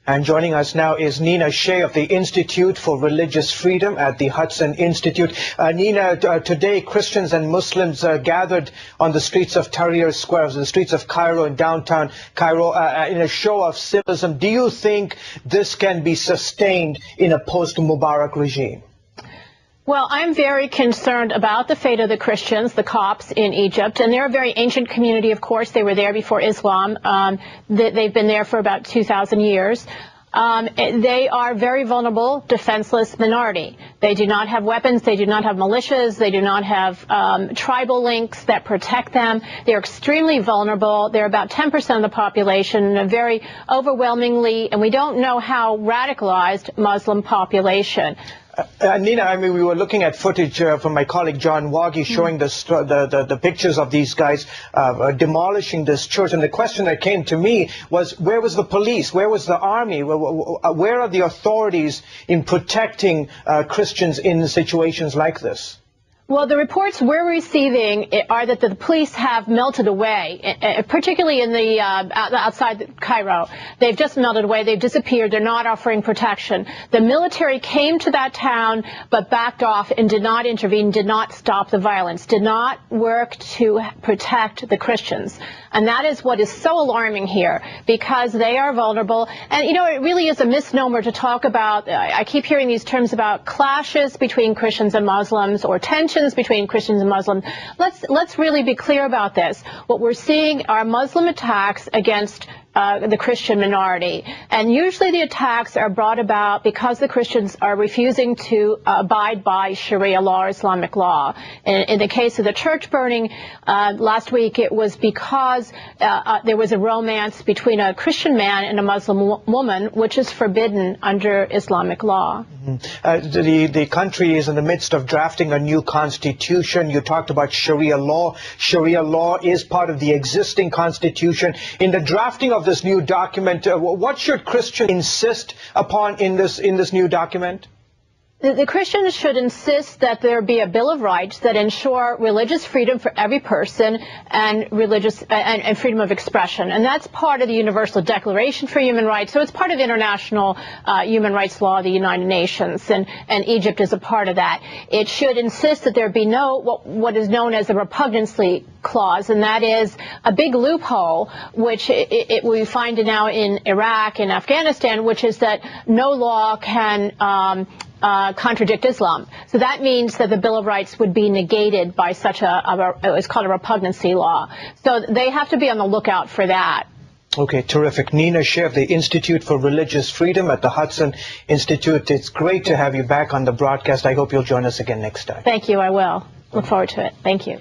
And joining us now is Nina Shea of the Institute for Religious Freedom at the Hudson Institute. Nina, today Christians and Muslims gathered on the streets of Tahrir Square, the streets of Cairo in downtown Cairo, in a show of civism. Do you think this can be sustained in a post-Mubarak regime? Well, I'm very concerned about the fate of the Christians, the Copts in Egypt, and they're a very ancient community, of course. They were there before Islam. They've been there for about 2,000 years. They are very vulnerable, defenseless minority. They do not have weapons. They do not have militias. They do not have tribal links that protect them. They're extremely vulnerable. They're about 10% of the population, a very overwhelmingly, and we don't know how radicalized Muslim population. Nina, I mean, we were looking at footage from my colleague John Waggy showing the pictures of these guys demolishing this church. And the question that came to me was, where was the police? Where was the army? Where are the authorities in protecting Christians in situations like this? Well, the reports we're receiving are that the police have melted away, particularly in the outside Cairo. They've just melted away. They've disappeared. They're not offering protection. The military came to that town but backed off and did not intervene, did not stop the violence, did not work to protect the Christians. And that is what is so alarming here, because they are vulnerable. And, you know, it really is a misnomer to talk about, I keep hearing these terms about clashes between Christians and Muslims or tensions between Christians and Muslims. Let's really be clear about this. What we're seeing are Muslim attacks against the Christian minority. And usually the attacks are brought about because the Christians are refusing to abide by Sharia law or Islamic law. In the case of the church burning last week, it was because there was a romance between a Christian man and a Muslim woman, which is forbidden under Islamic law. The country is in the midst of drafting a new constitution. You talked about Sharia law. Sharia law is part of the existing constitution. In the drafting of this new document, what should Christians insist upon in this new document? The Christians should insist that there be a Bill of Rights that ensure religious freedom for every person and and freedom of expression. And that's part of the Universal Declaration for Human Rights. So it's part of international human rights law of the United Nations, and Egypt is a part of that. It should insist that there be no what is known as a repugnancy clause, and that is a big loophole which we find now in Iraq and Afghanistan, which is that no law can contradict Islam. So that means that the Bill of Rights would be negated by such it's called a repugnancy law. So they have to be on the lookout for that. Okay, terrific. Nina Shea of the Institute for Religious Freedom at the Hudson Institute. It's great to have you back on the broadcast. I hope you'll join us again next time. Thank you. I will. Look forward to it. Thank you.